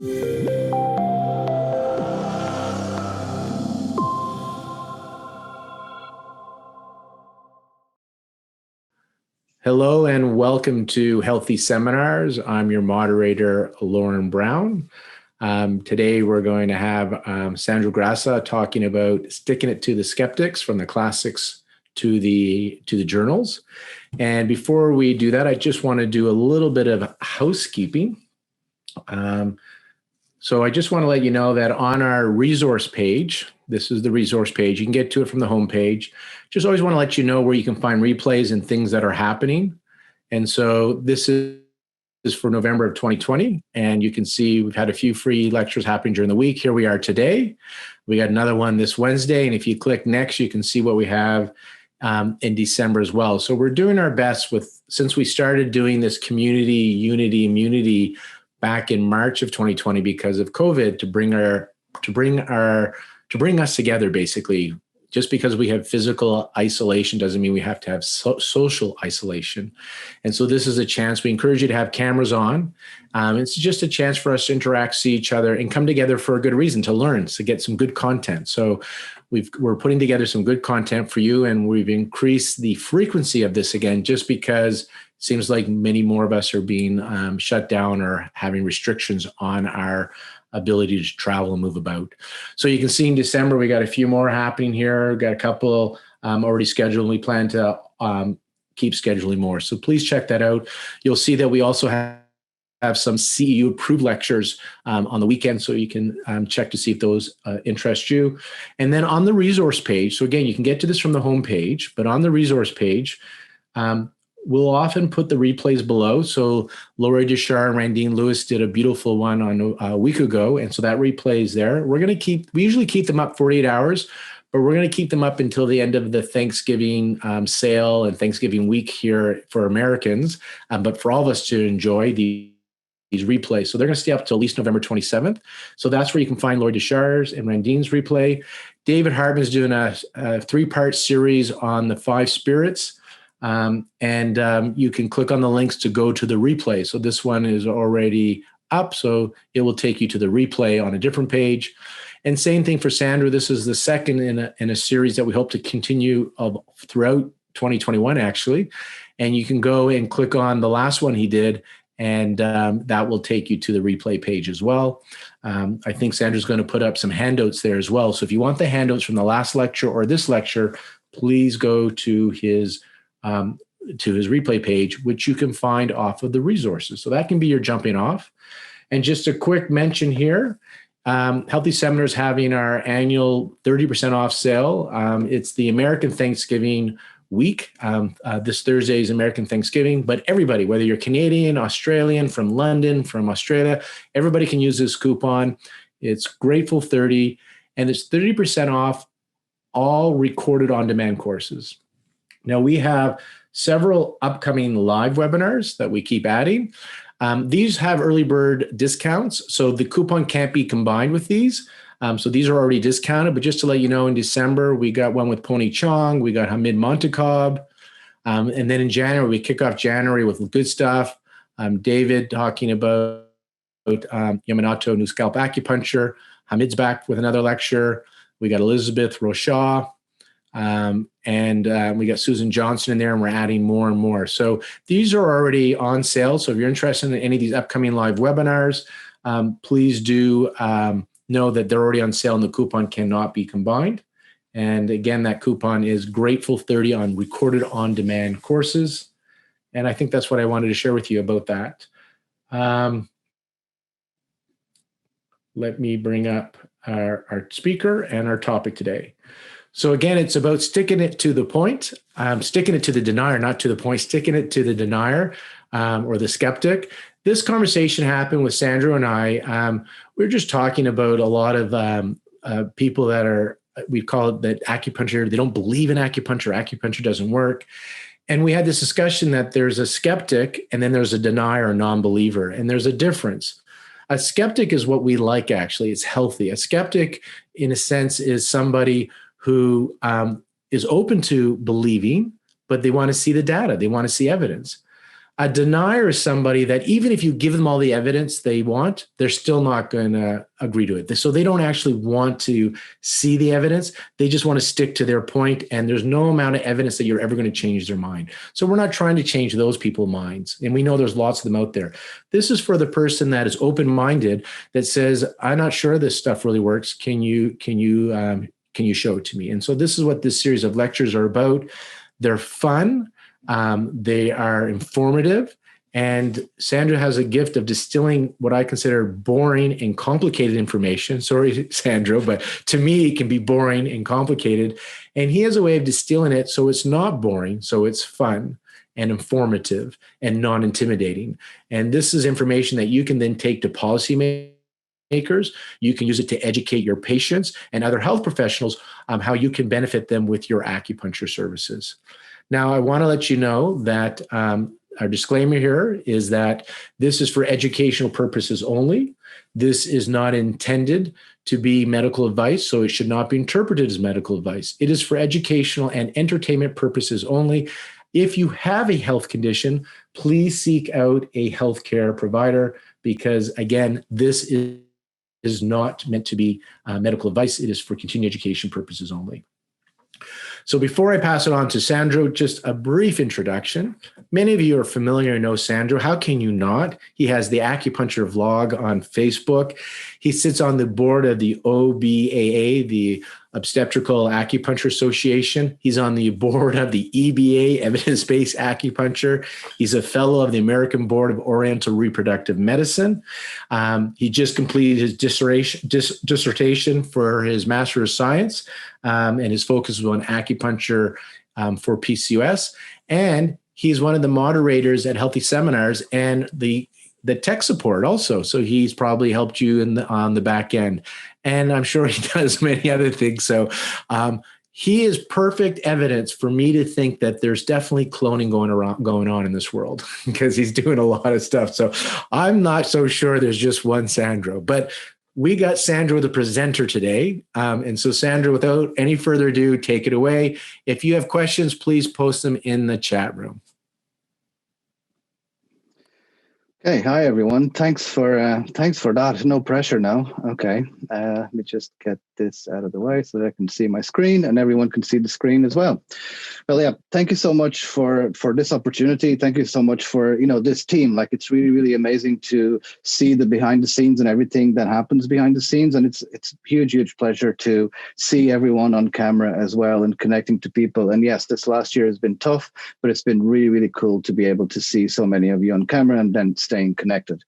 Hello and welcome to Healthy Seminars. I'm your moderator, Lauren Brown. Today we're going to have Sandro Graca talking about sticking it to the skeptics, from the classics to the journals. And before we do that, I just want to do a little bit of housekeeping. So I just want to let you know that on our resource page, this is the resource page. You can get to it from the homepage. Just always want to let you know where you can find replays and things that are happening. And so this is for November of 2020. And you can see we've had a few free lectures happening during the week. Here we are today. We got another one this Wednesday. And if you click next, you can see what we have in December as well. So we're doing our best since we started doing this community, unity, immunity back in March of 2020 because of COVID, to bring us together, basically. Just because we have physical isolation doesn't mean we have to have social isolation. And so this is a chance. We encourage you to have cameras on. It's just a chance for us to interact, see each other, and come together for a good reason, to learn, to get some good content. So we're putting together some good content for you, and we've increased the frequency of this again, just because it seems like many more of us are being shut down or having restrictions on our ability to travel and move about. So you can see in December, we got a few more happening here. Got a couple already scheduled. We plan to keep scheduling more. So please check that out. You'll see that we also have some CEU approved lectures on the weekend, so you can check to see if those interest you. And then on the resource page, so again, you can get to this from the home page, but on the resource page, we'll often put the replays below. So Laurie Duchar and Randine Lewis did a beautiful one on a week ago. And so that replay is there. We usually keep them up 48 hours, but we're going to keep them up until the end of the Thanksgiving sale and Thanksgiving week here for Americans, but for all of us to enjoy these replays. So they're going to stay up till at least November 27th. So that's where you can find Laurie Duchar's and Randine's replay. David Hartman's doing a 3-part series on the 5 spirits. You can click on the links to go to the replay. So this one is already up, so it will take you to the replay on a different page. And same thing for Sandro. This is the second in a series that we hope to continue throughout 2021, actually. And you can go and click on the last one he did, and that will take you to the replay page as well. I think Sandro's going to put up some handouts there as well. So if you want the handouts from the last lecture or this lecture, please go to his replay page, which you can find off of the resources. So that can be your jumping off. And just a quick mention here, Healthy Seminars having our annual 30% off sale. It's the American Thanksgiving week. This Thursday is American Thanksgiving, but everybody, whether you're Canadian, Australian, from London, from Australia, everybody can use this coupon. It's Grateful 30, and it's 30% off all recorded on-demand courses. Now, we have several upcoming live webinars that we keep adding. These have early bird discounts, so the coupon can't be combined with these. So these are already discounted, but just to let you know, in December, we got one with Pony Chong, we got Hamid Montakob, and then in January, we kick off January with good stuff. David talking about Yamanato New Scalp Acupuncture. Hamid's back with another lecture. We got Elizabeth Rochaw. We got Susan Johnson in there, and we're adding more and more. So these are already on sale. So if you're interested in any of these upcoming live webinars, please do know that they're already on sale and the coupon cannot be combined. And again, that coupon is Grateful 30 on recorded on-demand courses. And I think that's what I wanted to share with you about that. Let me bring up our speaker and our topic today. So again, it's about sticking it to the point, sticking it to the denier, not to the point, sticking it to the denier or the skeptic. This conversation happened with Sandro and I. We were just talking about a lot of people that are, we call it that acupuncture, they don't believe in acupuncture. Acupuncture doesn't work. And we had this discussion that there's a skeptic and then there's a denier or non-believer, and there's a difference. A skeptic is what we like, actually. It's healthy. A skeptic, in a sense, is somebody who is open to believing, but they want to see the data. They want to see evidence. A denier is somebody that even if you give them all the evidence they want, they're still not going to agree to it. So they don't actually want to see the evidence. They just want to stick to their point, and there's no amount of evidence that you're ever going to change their mind. So we're not trying to change those people's minds, and we know there's lots of them out there. This is for the person that is open-minded, that says, I'm not sure this stuff really works. Can you show it to me? And so this is what this series of lectures are about. They're fun. They are informative, and Sandro has a gift of distilling what I consider boring and complicated information. Sorry, Sandro, but to me, it can be boring and complicated. And he has a way of distilling it so it's not boring, so it's fun and informative and non-intimidating. And this is information that you can then take to policymakers. You can use it to educate your patients and other health professionals how you can benefit them with your acupuncture services. Now, I want to let you know that our disclaimer here is that this is for educational purposes only. This is not intended to be medical advice, so it should not be interpreted as medical advice. It is for educational and entertainment purposes only. If you have a health condition, please seek out a healthcare provider, because, again, this is not meant to be medical advice. It is for continuing education purposes only. So before I pass it on to Sandro, just a brief introduction. Many of you are familiar and know Sandro. How can you not? He has the Acupuncture vlog on Facebook. He sits on the board of the OBAA, the Obstetrical Acupuncture Association. He's on the board of the EBA, Evidence-Based Acupuncture. He's a fellow of the American Board of Oriental Reproductive Medicine. He just completed his dissertation for his Master of Science, and his focus was on acupuncture for PCOS. And he's one of the moderators at Healthy Seminars and the tech support also. So he's probably helped you on the back end. And I'm sure he does many other things. So he is perfect evidence for me to think that there's definitely cloning going on in this world, because he's doing a lot of stuff. So I'm not so sure there's just one Sandro, but we got Sandro, the presenter, today. And so Sandro, without any further ado, take it away. If you have questions, please post them in the chat room. Okay, hi everyone. Thanks for that. No pressure now. Okay, let me just get this out of the way so that I can see my screen and everyone can see the screen as well. Well, yeah, thank you so much for this opportunity. Thank you so much for this team. Like, it's really, really amazing to see the behind the scenes and everything that happens behind the scenes, and it's huge pleasure to see everyone on camera as well and connecting to people. And yes, this last year has been tough, but it's been really, really cool to be able to see so many of you on camera and then staying connected.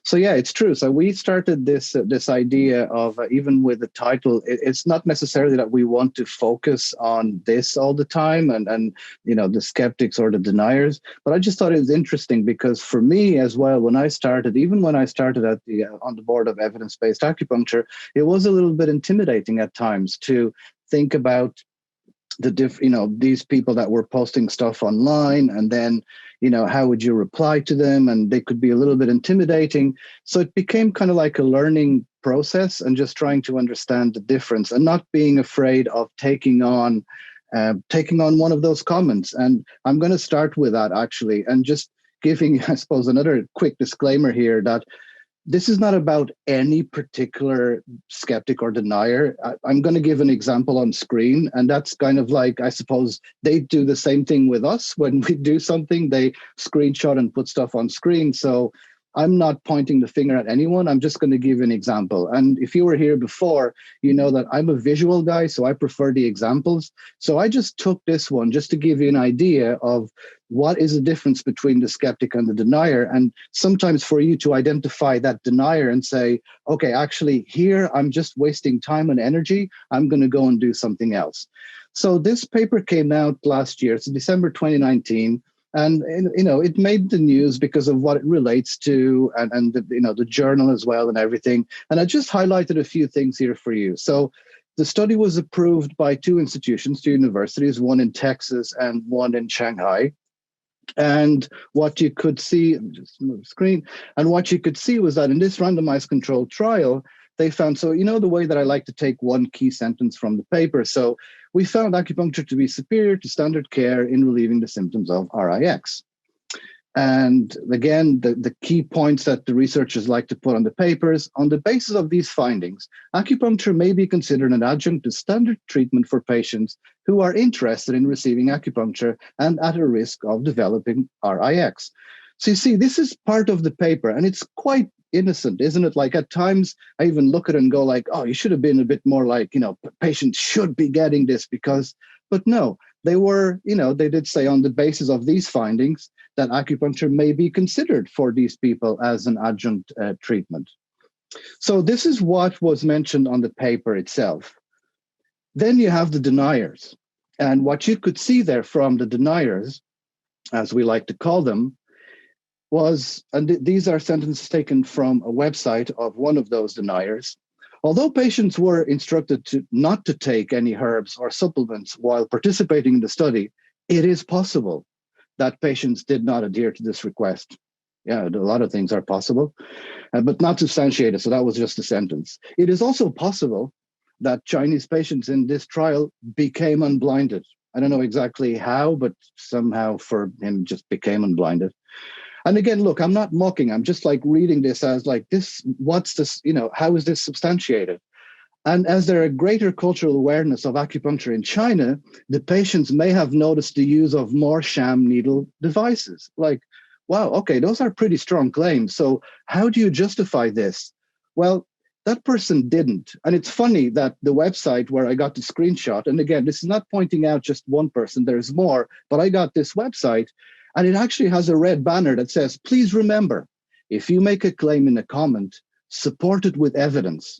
So yeah, it's true. So we started this idea of even with the title, it's not necessarily that we want to focus on this all the time and the skeptics or the deniers, but I just thought it was interesting because for me as well, when I started on the board of evidence-based acupuncture, it was a little bit intimidating at times to think about these people that were posting stuff online, and then how would you reply to them, and they could be a little bit intimidating. So it became kind of like a learning process and just trying to understand the difference and not being afraid of taking on one of those comments. And I'm going to start with that actually, and just giving, I suppose, another quick disclaimer here that this is not about any particular skeptic or denier. I'm going to give an example on screen, and that's kind of like, I suppose, they do the same thing with us. When we do something, they screenshot and put stuff on screen. So I'm not pointing the finger at anyone. I'm just going to give an example. And if you were here before, you know that I'm a visual guy, so I prefer the examples. So I just took this one just to give you an idea of what is the difference between the skeptic and the denier. And sometimes for you to identify that denier and say, okay, actually here, I'm just wasting time and energy. I'm going to go and do something else. So this paper came out last year. It's December 2019. And it made the news because of what it relates to, and the journal as well and everything. And I just highlighted a few things here for you. So the study was approved by two universities, one in Texas and one in Shanghai. And what you could see, just move the screen, and what you could see was that in this randomized controlled trial, they found, so the way that I like to take one key sentence from the paper. So we found acupuncture to be superior to standard care in relieving the symptoms of RIX. And again, the key points that the researchers like to put on the papers: on the basis of these findings, acupuncture may be considered an adjunct to standard treatment for patients who are interested in receiving acupuncture and at a risk of developing RIX. So you see, this is part of the paper, and it's quite innocent, isn't it? Like at times I even look at it and go like, oh, you should have been a bit more like, patients should be getting this because, but no, they were, they did say on the basis of these findings that acupuncture may be considered for these people as an adjunct treatment. So this is what was mentioned on the paper itself. Then you have the deniers. And what you could see there from the deniers, as we like to call them, was, and these are sentences taken from a website of one of those deniers: although patients were instructed not to take any herbs or supplements while participating in the study, it is possible that patients did not adhere to this request. Yeah, a lot of things are possible, but not substantiated. So that was just a sentence. It is also possible that Chinese patients in this trial became unblinded. I don't know exactly how, but somehow for him just became unblinded. And again, look, I'm not mocking. I'm just like reading this as like this, what's this, how is this substantiated? And as there are greater cultural awareness of acupuncture in China, the patients may have noticed the use of more sham needle devices. Like, wow, okay, those are pretty strong claims. So how do you justify this? Well, that person didn't. And it's funny that the website where I got the screenshot, and again, this is not pointing out just one person, there's more, but I got this website and it actually has a red banner that says, please remember, if you make a claim in a comment, support it with evidence.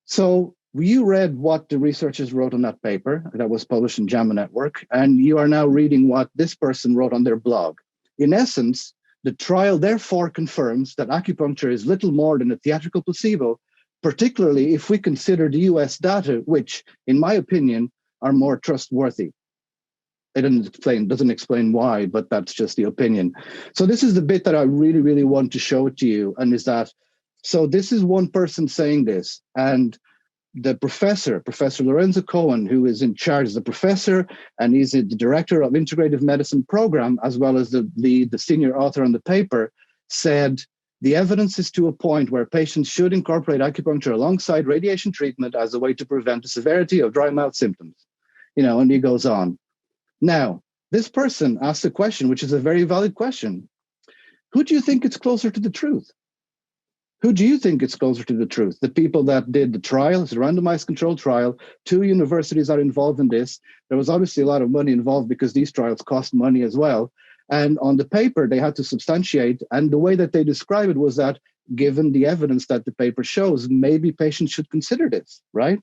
So you read what the researchers wrote on that paper that was published in JAMA Network, and you are now reading what this person wrote on their blog. In essence, the trial therefore confirms that acupuncture is little more than a theatrical placebo, particularly if we consider the US data, which, in my opinion, are more trustworthy. It doesn't explain why, but that's just the opinion. So this is the bit that I really, really want to show to you, and is that, so this is one person saying this, and the Professor Lorenzo Cohen, who is in charge as the professor, and he's the director of integrative medicine program, as well as the senior author on the paper, said, the evidence is to a point where patients should incorporate acupuncture alongside radiation treatment as a way to prevent the severity of dry mouth symptoms. And he goes on. Now, this person asked a question, which is a very valid question. Who do you think is closer to the truth? Who do you think is closer to the truth? The people that did the trial, it's a randomized controlled trial. 2 universities are involved in this. There was obviously a lot of money involved because these trials cost money as well. And on the paper, they had to substantiate. And the way that they describe it was that given the evidence that the paper shows, maybe patients should consider this, right?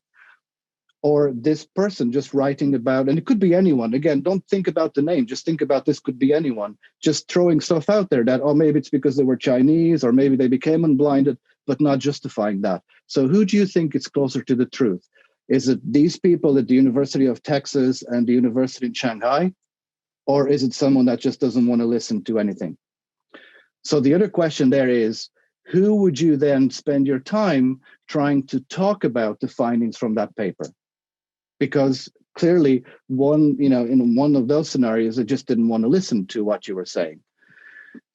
Or this person just writing about, and it could be anyone. Again, don't think about the name. Just think about this could be anyone. Just throwing stuff out there that, oh, maybe it's because they were Chinese, or maybe they became unblinded, but not justifying that. So who do you think is closer to the truth? Is it these people at the University of Texas and the University in Shanghai? Or is it someone that just doesn't want to listen to anything? So the other question there is, who would you then spend your time trying to talk about the findings from that paper? Because clearly in one of those scenarios, they just didn't want to listen to what you were saying.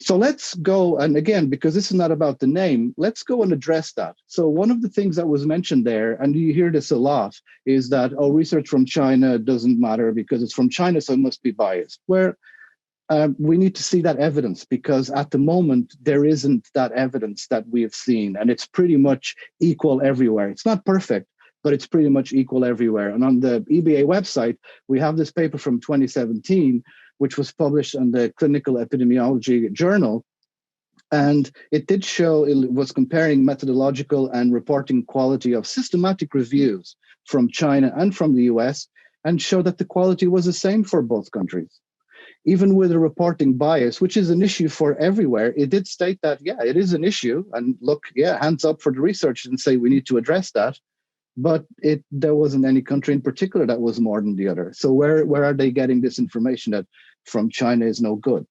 So let's go, and again, because this is not about the name, let's go and address that. So one of the things that was mentioned there, and you hear this a lot, is that, oh, research from China doesn't matter because it's from China, so it must be biased. Where we need to see that evidence, because at the moment, there isn't that evidence that we have seen, and it's pretty much equal everywhere. It's not perfect, but it's pretty much equal everywhere. And on the EBA website, we have this paper from 2017, which was published in the Clinical Epidemiology Journal. And it did show, it was comparing methodological and reporting quality of systematic reviews from China and from the US, and showed that the quality was the same for both countries. Even with a reporting bias, which is an issue for everywhere, it did state that, yeah, it is an issue. And look, yeah, hands up for the research and say we need to address that. But there wasn't any country in particular that was more than the other. So where are they getting this information that from China is no good?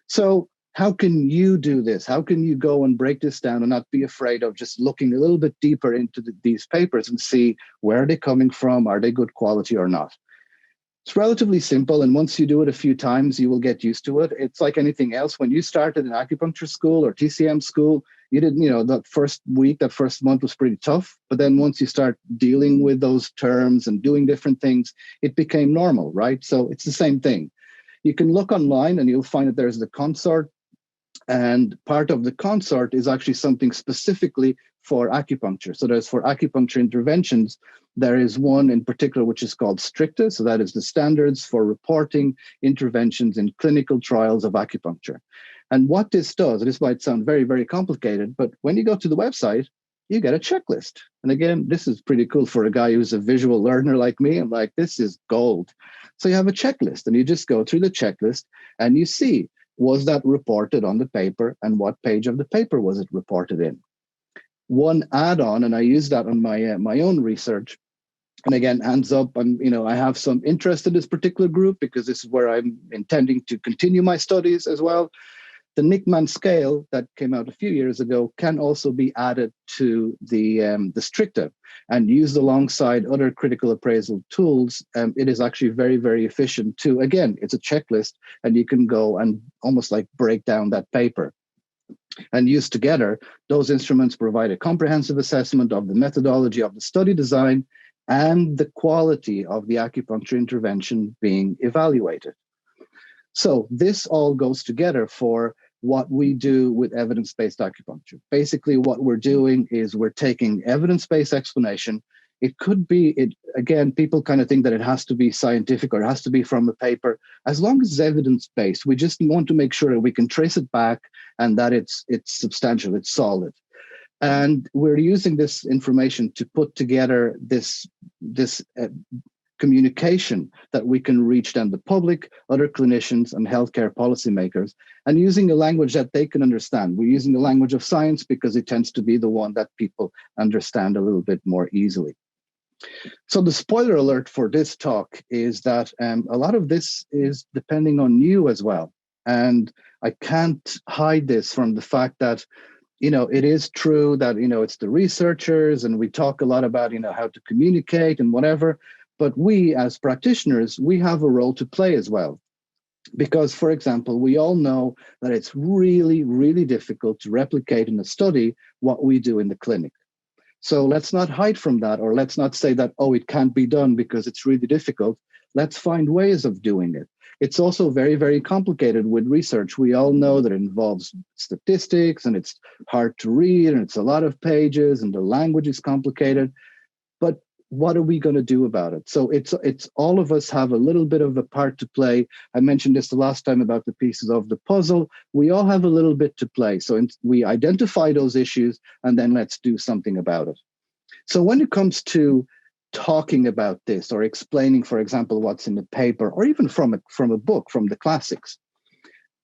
So how can you do this? How can you go and break this down and not be afraid of just looking a little bit deeper into these papers and see where are they coming from? Are they good quality or not? It's relatively simple, and once you do it a few times, you will get used to it. It's like anything else. When you started in acupuncture school or TCM school, you didn't, that first week, that first month was pretty tough. But then once you start dealing with those terms and doing different things, it became normal, right? So it's the same thing. You can look online and you'll find that there's the CONSORT, and part of the CONSORT is actually something specifically for acupuncture. So there's for acupuncture interventions, there is one in particular which is called STRICTA. So that is the standards for reporting interventions in clinical trials of acupuncture. And what this does, and this might sound very, very complicated, but when you go to the website, you get a checklist. And again, this is pretty cool for a guy who's a visual learner like me. I'm like, this is gold. So you have a checklist and you just go through the checklist and you see, was that reported on the paper and what page of the paper was it reported in? One add-on, and I use that on my own research. And again, hands up, I have some interest in this particular group because this is where I'm intending to continue my studies as well. The Nickman scale that came out a few years ago can also be added to the STRICTA and used alongside other critical appraisal tools. It is actually very, very efficient too. Again, it's a checklist and you can go and almost like break down that paper. And used together, those instruments provide a comprehensive assessment of the methodology of the study design and the quality of the acupuncture intervention being evaluated. So this all goes together for what we do with evidence-based acupuncture. Basically, what we're doing is we're taking evidence-based explanation. It could be, again, people kind of think that it has to be scientific or it has to be from a paper. As long as it's evidence-based, we just want to make sure that we can trace it back and that it's substantial, it's solid. And we're using this information to put together this communication that we can reach then the public, other clinicians, and healthcare policymakers, and using a language that they can understand. We're using the language of science because it tends to be the one that people understand a little bit more easily. So the spoiler alert for this talk is that a lot of this is depending on you as well. And I can't hide this from the fact that it is true that, it's the researchers and we talk a lot about, how to communicate and whatever. But we as practitioners, we have a role to play as well. Because, for example, we all know that it's really, really difficult to replicate in a study what we do in the clinic. So let's not hide from that, or let's not say that, oh, it can't be done because it's really difficult. Let's find ways of doing it. It's also very, very complicated with research. We all know that it involves statistics and it's hard to read and it's a lot of pages and the language is complicated. But what are we going to do about it? So it's all of us have a little bit of a part to play. I mentioned this the last time about the pieces of the puzzle. We all have a little bit to play. So we identify those issues and then let's do something about it. So when it comes to talking about this or explaining, for example, what's in the paper or even from a book, from the classics,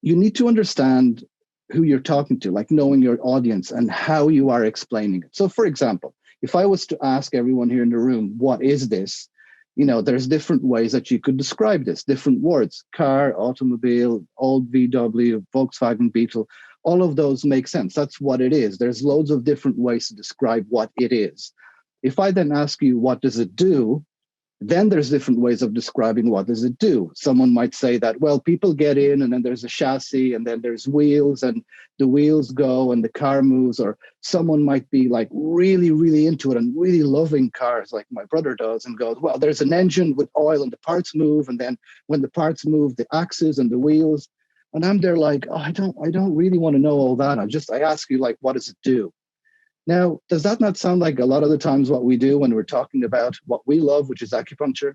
you need to understand who you're talking to, like knowing your audience and how you are explaining it. So for example, if I was to ask everyone here in the room, what is this? There's different ways that you could describe this, different words, car, automobile, old VW, Volkswagen Beetle, all of those make sense. That's what it is. There's loads of different ways to describe what it is. If I then ask you, what does it do? Then there's different ways of describing what does it do. Someone might say that, well, people get in and then there's a chassis and then there's wheels and the wheels go and the car moves. Or someone might be like really, really into it and really loving cars like my brother does and goes, well, there's an engine with oil and the parts move. And then when the parts move, the axles and the wheels. And I'm there like, oh, I don't really want to know all that. I ask you, like, what does it do? Now, does that not sound like a lot of the times what we do when we're talking about what we love, which is acupuncture?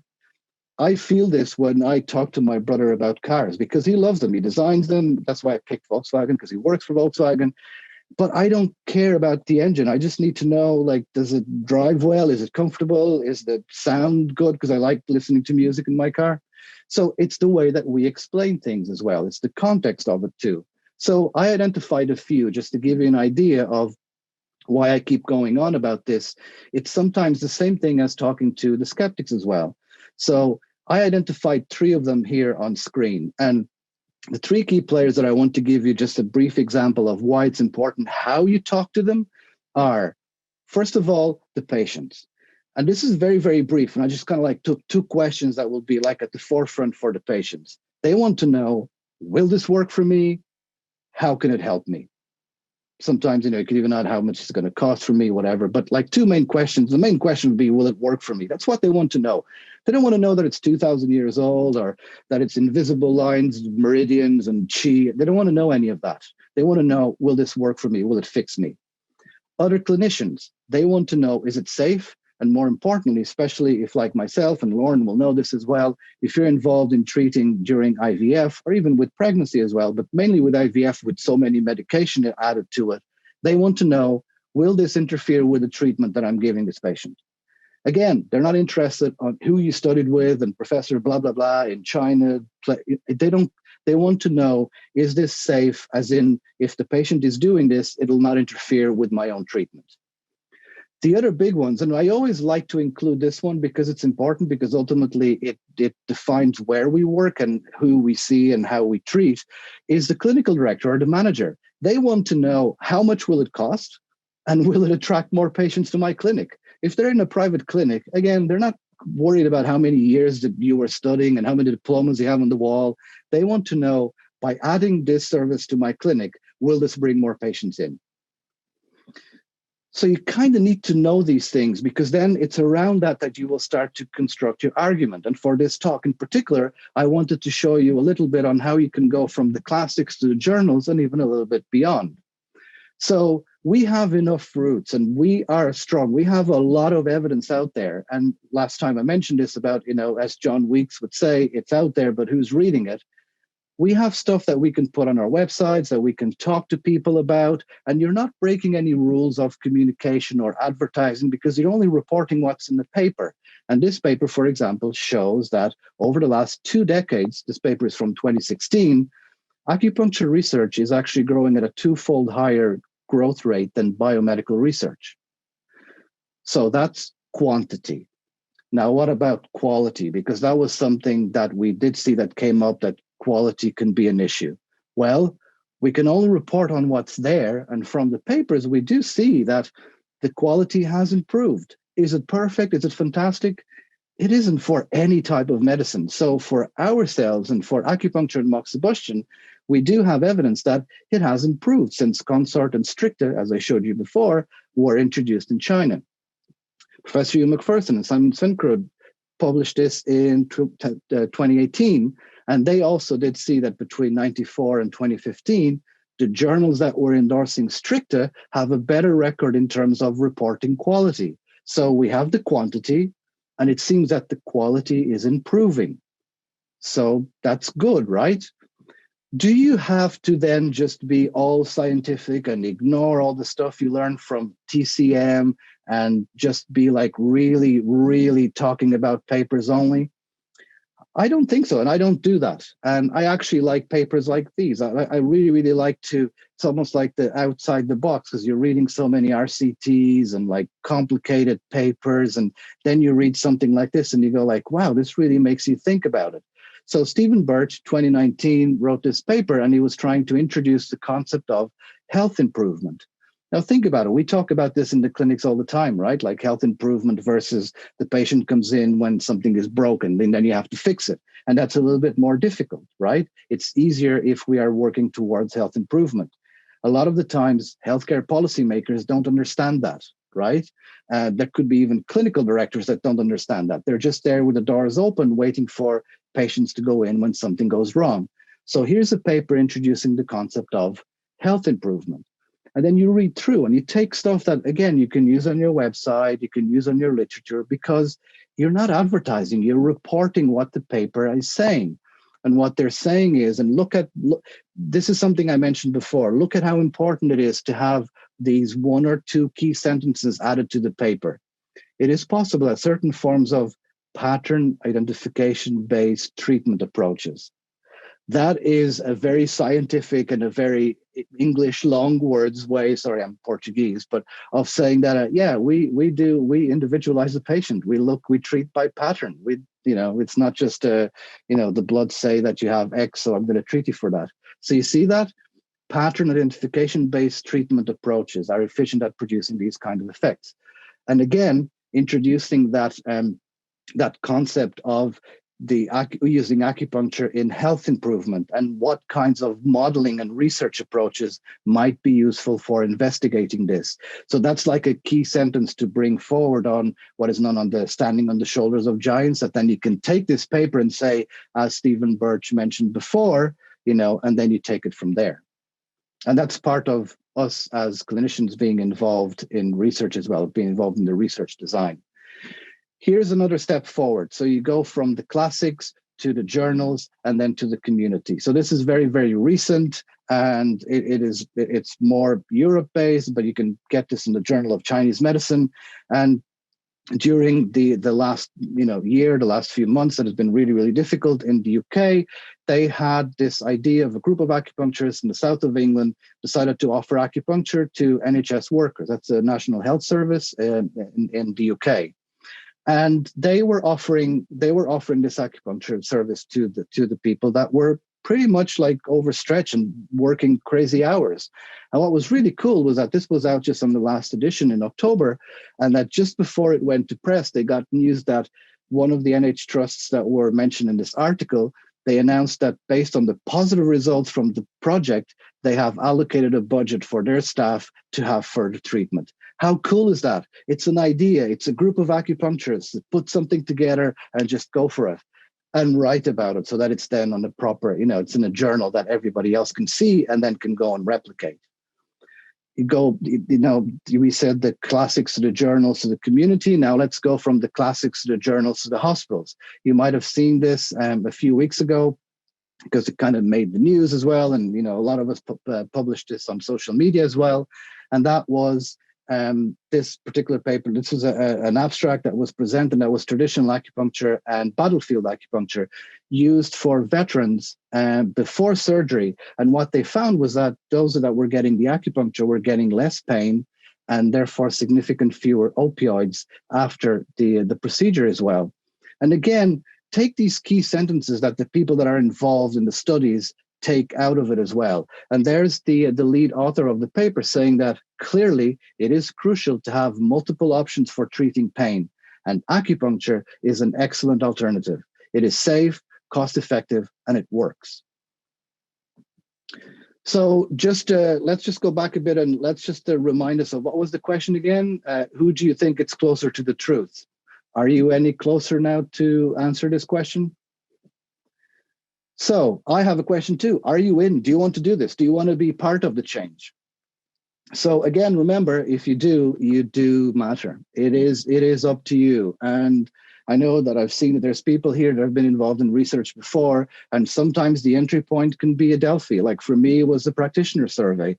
I feel this when I talk to my brother about cars because he loves them. He designs them. That's why I picked Volkswagen, because he works for Volkswagen. But I don't care about the engine. I just need to know, like, does it drive well? Is it comfortable? Is the sound good? Because I like listening to music in my car. So it's the way that we explain things as well. It's the context of it too. So I identified a few just to give you an idea of why I keep going on about this. It's sometimes the same thing as talking to the skeptics as well. So I identified 3 of them here on screen. And the 3 key players that I want to give you just a brief example of why it's important how you talk to them are, first of all, the patients. And this is very, very brief. And I just kind of like took two questions that will be like at the forefront for the patients. They want to know, will this work for me? How can it help me? Sometimes, you could even add how much it's going to cost for me, whatever. But like two main questions. The main question would be, will it work for me? That's what they want to know. They don't want to know that it's 2,000 years old or that it's invisible lines, meridians, and chi. They don't want to know any of that. They want to know, will this work for me? Will it fix me? Other clinicians, they want to know, is it safe? And more importantly, especially if like myself and Lauren will know this as well, if you're involved in treating during IVF or even with pregnancy as well, but mainly with IVF with so many medication added to it, they want to know, will this interfere with the treatment that I'm giving this patient? Again, they're not interested on who you studied with and Professor blah, blah, blah in China. They want to know, is this safe? As in, if the patient is doing this, it'll not interfere with my own treatment. The other big ones, and I always like to include this one because it's important, because ultimately it defines where we work and who we see and how we treat, is the clinical director or the manager. They want to know, how much will it cost and will it attract more patients to my clinic? If they're in a private clinic, again, they're not worried about how many years that you were studying and how many diplomas you have on the wall. They want to know, by adding this service to my clinic, will this bring more patients in? So you kind of need to know these things, because then it's around that you will start to construct your argument. And for this talk in particular, I wanted to show you a little bit on how you can go from the classics to the journals and even a little bit beyond. So we have enough roots and we are strong. We have a lot of evidence out there. And last time I mentioned this about, as John Weeks would say, it's out there, but who's reading it? We have stuff that we can put on our websites that we can talk to people about, and you're not breaking any rules of communication or advertising because you're only reporting what's in the paper. And this paper, for example, shows that over the last 2 decades, this paper is from 2016, acupuncture research is actually growing at a 2-fold higher growth rate than biomedical research. So that's quantity. Now, what about quality? Because that was something that we did see that came up, that quality can be an issue. Well, we can only report on what's there. And from the papers, we do see that the quality has improved. Is it perfect? Is it fantastic? It isn't for any type of medicine. So for ourselves and for acupuncture and moxibustion, we do have evidence that it has improved since CONSORT and Stricta, as I showed you before, were introduced in China. Professor Hugh McPherson and Simon Svenkrud published this in 2018, and they also did see that between 94 and 2015, the journals that were endorsing Stricta have a better record in terms of reporting quality. So we have the quantity, and it seems that the quality is improving. So that's good, right? Do you have to then just be all scientific and ignore all the stuff you learned from TCM and just be like really, really talking about papers only? I don't think so, and I don't do that. And I actually like papers like these. I really, really like to, it's almost like the outside the box, because you're reading so many RCTs and like complicated papers, and then you read something like this and you go like, wow, this really makes you think about it. So Stephen Birch, 2019, wrote this paper, and he was trying to introduce the concept of health improvement. Now think about it. We talk about this in the clinics all the time, right? Like health improvement versus the patient comes in when something is broken, and then you have to fix it. And that's a little bit more difficult, right? It's easier if we are working towards health improvement. A lot of the times, healthcare policymakers don't understand that, right? There could be even clinical directors that don't understand that. They're just there with the doors open, waiting for patients to go in when something goes wrong. So here's a paper introducing the concept of health improvement. And then you read through and you take stuff that, again, you can use on your website, you can use on your literature, because you're not advertising, you're reporting what the paper is saying. And what they're saying is, and look, this is something I mentioned before, look at how important it is to have these 1 or 2 key sentences added to the paper. It is possible that certain forms of pattern identification-based treatment approaches, that is a very scientific and a very English long words way, sorry, I'm Portuguese, but of saying that, we individualize the patient. We treat by pattern. It's not just, the blood say that you have X, so I'm going to treat you for that. So you see that? Pattern identification-based treatment approaches are efficient at producing these kind of effects. And again, introducing that concept of using acupuncture in health improvement and what kinds of modeling and research approaches might be useful for investigating this. So that's like a key sentence to bring forward on what is known on the standing on the shoulders of giants, that then you can take this paper and say, as Stephen Birch mentioned before, and then you take it from there. And that's part of us as clinicians being involved in research as well, being involved in the research design. Here's another step forward. So you go from the classics to the journals and then to the community. So this is very, very recent, and it's more Europe-based, but you can get this in the Journal of Chinese Medicine. And during the last year, the last few months, that has been really, really difficult in the UK, they had this idea of a group of acupuncturists in the south of England decided to offer acupuncture to NHS workers. That's the National Health Service in the UK. And they were offering this acupuncture service to the people that were pretty much like overstretched and working crazy hours. And what was really cool was that this was out just on the last edition in October, and that just before it went to press, they got news that one of the NH trusts that were mentioned in this article, they announced that based on the positive results from the project, they have allocated a budget for their staff to have further treatment. How cool is that? It's an idea. It's a group of acupuncturists that put something together and just go for it and write about it so that it's then on the proper, it's in a journal that everybody else can see and then can go and replicate. We said the classics to the journals to the community. Now let's go from the classics to the journals to the hospitals. You might have seen this a few weeks ago because it kind of made the news as well. And, a lot of us published this on social media as well. And that was this particular paper. This was an abstract that was presented that was traditional acupuncture and battlefield acupuncture used for veterans before surgery. And what they found was that those that were getting the acupuncture were getting less pain and therefore significant fewer opioids after the procedure as well. And again, take these key sentences that the people that are involved in the studies take out of it as well. And there's the lead author of the paper saying that clearly it is crucial to have multiple options for treating pain. And acupuncture is an excellent alternative. It is safe, cost-effective, and it works. So let's just go back a bit and let's just remind us of what was the question again? Who do you think it's closer to the truth? Are you any closer now to answer this question? So I have a question too. Are you in? Do you want to do this? Do you want to be part of the change? So again, remember, if you do, you do matter. It is up to you. And I know that I've seen that there's people here that have been involved in research before, and sometimes the entry point can be Adelphi. Like for me, it was the practitioner survey.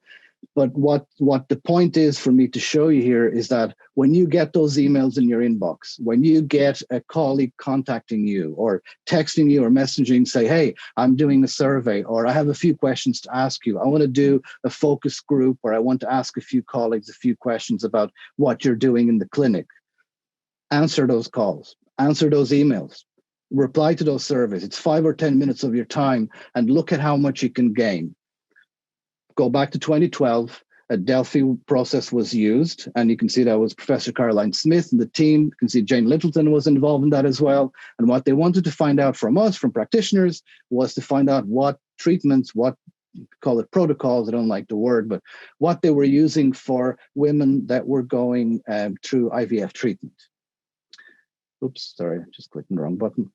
But what the point is for me to show you here is that when you get those emails in your inbox, when you get a colleague contacting you or texting you or messaging, say, hey, I'm doing a survey, or I have a few questions to ask you. I want to do a focus group, or I want to ask a few colleagues a few questions about what you're doing in the clinic. Answer those calls, answer those emails, reply to those surveys. It's 5 or 10 minutes of your time, and look at how much you can gain. Go back to 2012, a Delphi process was used, and you can see that was Professor Caroline Smith and the team. You can see Jane Littleton was involved in that as well. And what they wanted to find out from us, from practitioners, was to find out what treatments, what call it protocols, I don't like the word, but what they were using for women that were going through IVF treatment. Oops, sorry, I just clicked the wrong button.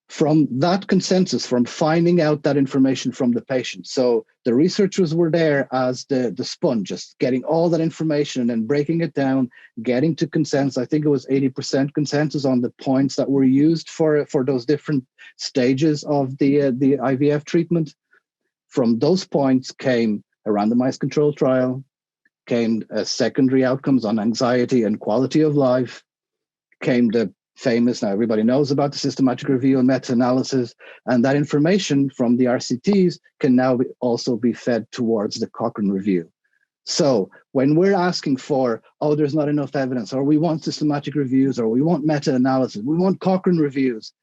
From that consensus, from finding out that information from the patient. So the researchers were there as the sponge, just getting all that information and then breaking it down, getting to consensus. I think it was 80% consensus on the points that were used for those different stages of the IVF treatment. From those points came a randomized controlled trial, came secondary outcomes on anxiety and quality of life, came the famous, now everybody knows about the systematic review and meta-analysis, and that information from the RCTs can now also be fed towards the Cochrane review. So when we're asking for, oh, there's not enough evidence, or we want systematic reviews, or we want meta-analysis, we want Cochrane reviews,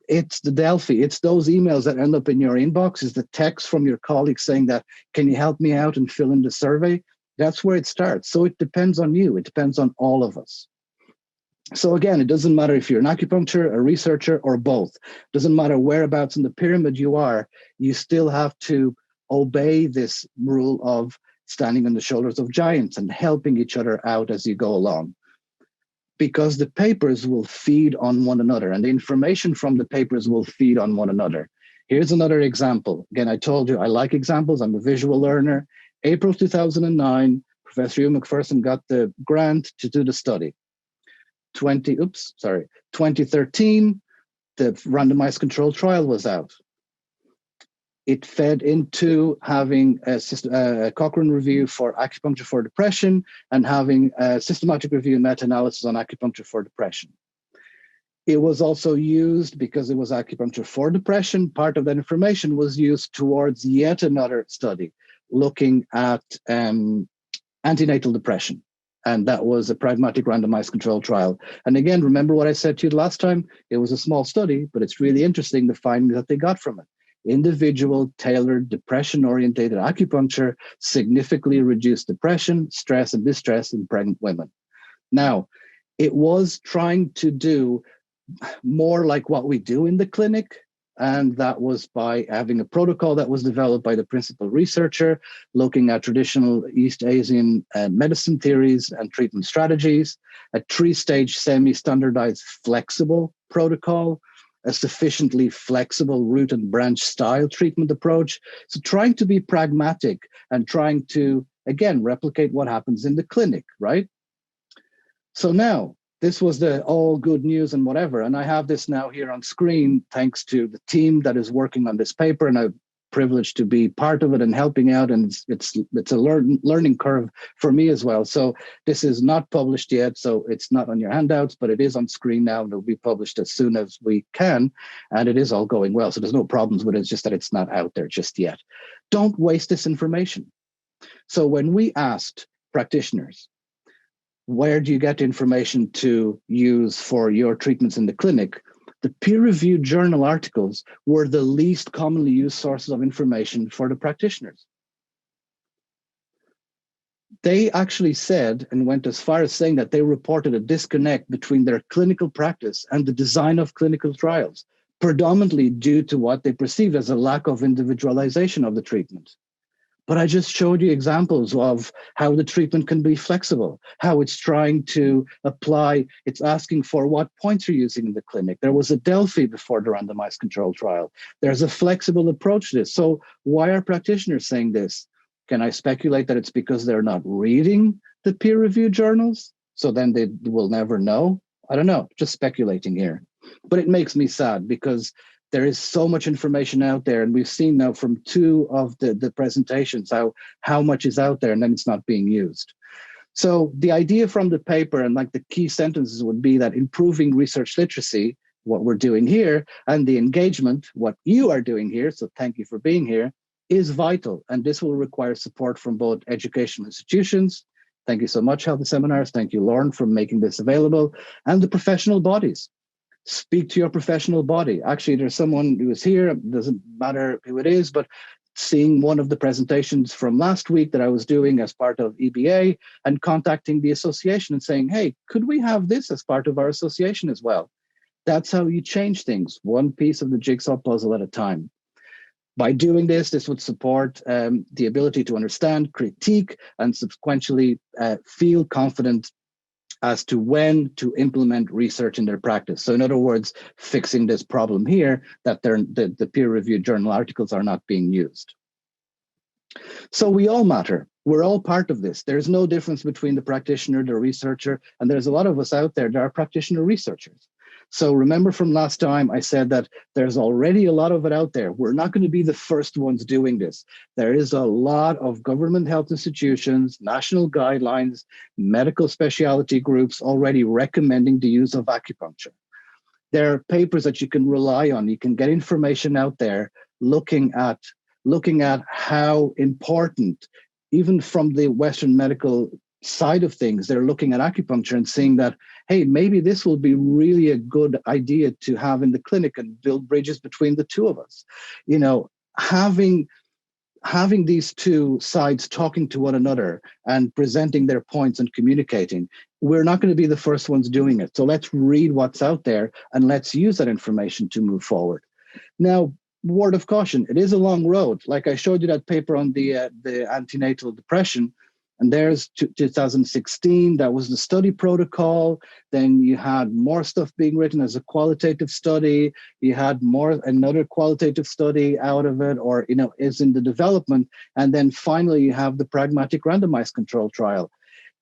it's the Delphi, it's those emails that end up in your inbox, is the text from your colleagues saying that, can you help me out and fill in the survey? That's where it starts. So it depends on you. It depends on all of us. So again, it doesn't matter if you're an acupuncturist, a researcher, or both. It doesn't matter whereabouts in the pyramid you are, you still have to obey this rule of standing on the shoulders of giants and helping each other out as you go along. Because the papers will feed on one another and the information from the papers will feed on one another. Here's another example. Again, I told you I like examples. I'm a visual learner. April 2009, Professor Hugh McPherson got the grant to do the study. 2013, the randomized controlled trial was out. It fed into having a Cochrane review for acupuncture for depression and having a systematic review and meta-analysis on acupuncture for depression. It was also used because it was acupuncture for depression. Part of that information was used towards yet another study looking at antenatal depression. And that was a pragmatic randomized controlled trial. And again, remember what I said to you last time? It was a small study, but it's really interesting the findings that they got from it. Individual tailored depression-oriented acupuncture significantly reduced depression, stress, and distress in pregnant women. Now, it was trying to do more like what we do in the clinic, and that was by having a protocol that was developed by the principal researcher, looking at traditional East Asian medicine theories and treatment strategies, a 3-stage semi-standardized flexible protocol, a sufficiently flexible root and branch style treatment approach. So trying to be pragmatic and trying to, again, replicate what happens in the clinic, right? So now, this was the all good news and whatever. And I have this now here on screen, thanks to the team that is working on this paper. And I'm privileged to be part of it and helping out. And it's a learning curve for me as well. So this is not published yet. So it's not on your handouts, but it is on screen now. And it'll be published as soon as we can. And it is all going well. So there's no problems with it. It's just that it's not out there just yet. Don't waste this information. So when we asked practitioners, where do you get information to use for your treatments in the clinic? The peer-reviewed journal articles were the least commonly used sources of information for the practitioners. They actually said and went as far as saying that they reported a disconnect between their clinical practice and the design of clinical trials, predominantly due to what they perceived as a lack of individualization of the treatment. But I just showed you examples of how the treatment can be flexible, how it's trying to apply, it's asking for what points you're using in the clinic. There was a Delphi before the randomized control trial. There's a flexible approach to this. So why are practitioners saying this? Can I speculate that it's because they're not reading the peer-reviewed journals? So then they will never know? I don't know, just speculating here. But it makes me sad because there is so much information out there, and we've seen now from 2 of the presentations how much is out there, and then it's not being used. So the idea from the paper and like the key sentences would be that improving research literacy, what we're doing here, and the engagement, what you are doing here, so thank you for being here, is vital. And this will require support from both educational institutions. Thank you so much, Health Seminars. Thank you, Lauren, for making this available, and the professional bodies. Speak to your professional body. Actually, there's someone who is here, it doesn't matter who it is, but seeing one of the presentations from last week that I was doing as part of EBA and contacting the association and saying, hey, could we have this as part of our association as well? That's how you change things, one piece of the jigsaw puzzle at a time. By doing this, this would support the ability to understand, critique, and subsequently feel confident as to when to implement research in their practice. So in other words, fixing this problem here, that the peer-reviewed journal articles are not being used. So we all matter. We're all part of this. There's no difference between the practitioner, the researcher, and there's a lot of us out there that are practitioner researchers. So remember from last time, I said that there's already a lot of it out there. We're not going to be the first ones doing this. There is a lot of government health institutions, national guidelines, medical specialty groups already recommending the use of acupuncture. There are papers that you can rely on. You can get information out there looking at how important, even from the Western medical side of things, they're looking at acupuncture and seeing that, hey, maybe this will be really a good idea to have in the clinic and build bridges between the two of us. You know, having having these two sides talking to one another and presenting their points and communicating, we're not going to be the first ones doing it. So let's read what's out there and let's use that information to move forward. Now, word of caution, it is a long road. Like I showed you that paper on the antenatal depression, and there's 2016, that was the study protocol. Then you had more stuff being written as a qualitative study. You had another qualitative study out of it, or, is in the development. And then finally, you have the pragmatic randomized control trial.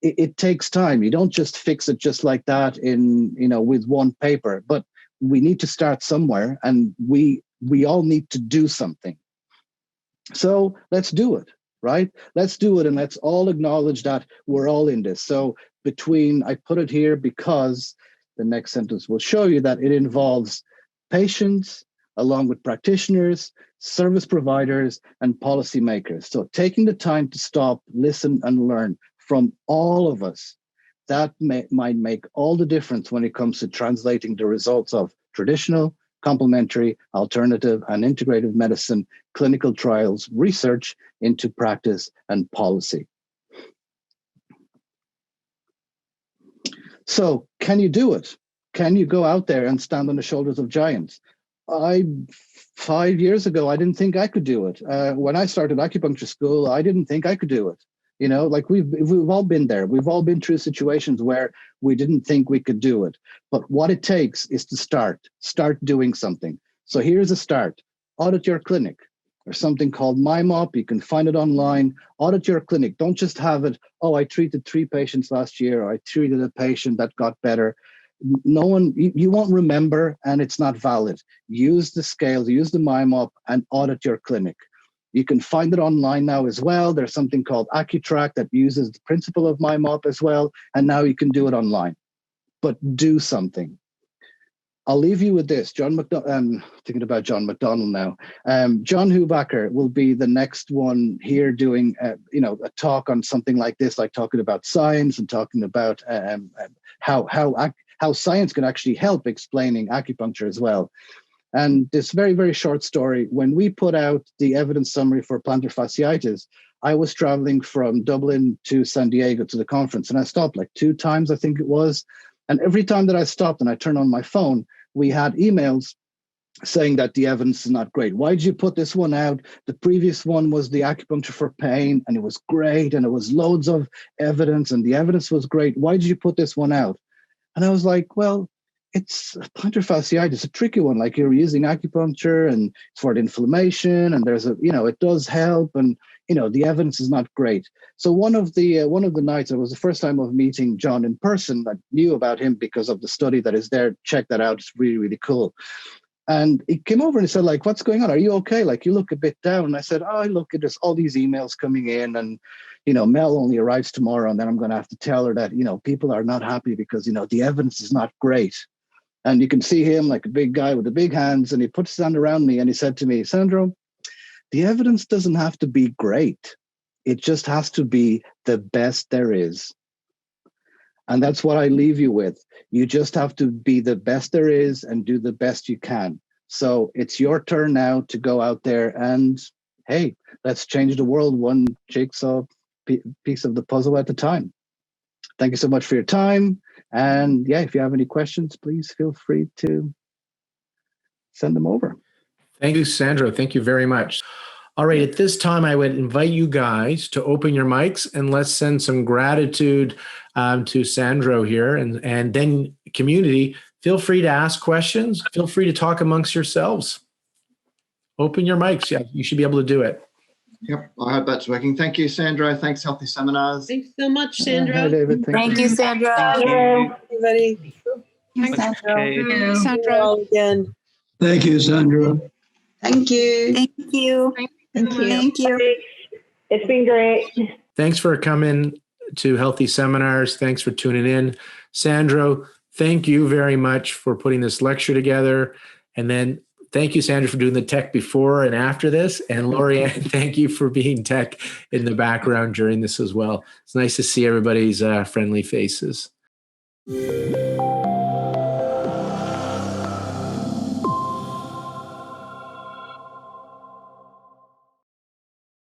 It takes time. You don't just fix it just like that with one paper, but we need to start somewhere, and we all need to do something. So let's do it. Right? Let's do it, and let's all acknowledge that we're all in this. So I put it here because the next sentence will show you that it involves patients, along with practitioners, service providers, and policymakers. So taking the time to stop, listen, and learn from all of us, that might make all the difference when it comes to translating the results of traditional, complementary, alternative, and integrative medicine clinical trials research into practice and policy. So can you do it? Can you go out there and stand on the shoulders of giants? 5 years ago, I didn't think I could do it. When I started acupuncture school, I didn't think I could do it. Like we've all been there. We've all been through situations where we didn't think we could do it. But what it takes is to start doing something. So here's a start. Audit your clinic. There's something called MyMop. You can find it online. Audit your clinic. Don't just have it, I treated 3 patients last year, or I treated a patient that got better. You won't remember, and it's not valid. Use the scales, use the MyMop, and audit your clinic. You can find it online now as well. There's something called AcuTrack that uses the principle of MyMop as well, and now you can do it online. But do something. I'll leave you with this. I'm thinking about John McDonnell now. John Hubacher will be the next one here doing, a talk on something like this, like talking about science and talking about how science can actually help explaining acupuncture as well. And this very, very short story, when we put out the evidence summary for plantar fasciitis, I was traveling from Dublin to San Diego to the conference, and I stopped like 2 times, I think it was. And every time that I stopped and I turned on my phone, we had emails saying that the evidence is not great. Why did you put this one out? The previous one was the acupuncture for pain, and it was great, and it was loads of evidence, and the evidence was great. Why did you put this one out? And I was like, well, it's plantar fasciitis, a tricky one. Like, you're using acupuncture and it's for the inflammation, and there's it does help, and the evidence is not great. So one of the nights, it was the first time of meeting John in person. I knew about him because of the study that is there. Check that out. It's really, really cool. And he came over and he said, like, what's going on? Are you okay? Like, you look a bit down. And I said, look, there's all these emails coming in, and, Mel only arrives tomorrow, and then I'm going to have to tell her that, people are not happy because, the evidence is not great. And you can see him like a big guy with the big hands, and he puts his hand around me and he said to me, Sandro, the evidence doesn't have to be great. It just has to be the best there is. And that's what I leave you with. You just have to be the best there is and do the best you can. So it's your turn now to go out there and, hey, let's change the world one jigsaw piece of the puzzle at a time. Thank you so much for your time. And yeah, if you have any questions, please feel free to send them over. Thank you, Sandro. Thank you very much. All right, at this time, I would invite you guys to open your mics, and let's send some gratitude to Sandro here. And then community, feel free to ask questions. Feel free to talk amongst yourselves. Open your mics. Yeah, you should be able to do it. Yep, I hope that's working. Thank you, Sandro. Thanks, Healthy Seminars. Thanks so much, Sandro. Hi, David. Thank you, Sandro. Everybody. Thanks, Sandro. Thanks, Sandro. Again. Thank you, Sandro. Thank you. Thank you. Thank you. Thank you. It's been great. Thanks for coming to Healthy Seminars. Thanks for tuning in. Sandro, thank you very much for putting this lecture together. And then thank you, Sandra, for doing the tech before and after this. And Lorianne, thank you for being tech in the background during this as well. It's nice to see everybody's friendly faces.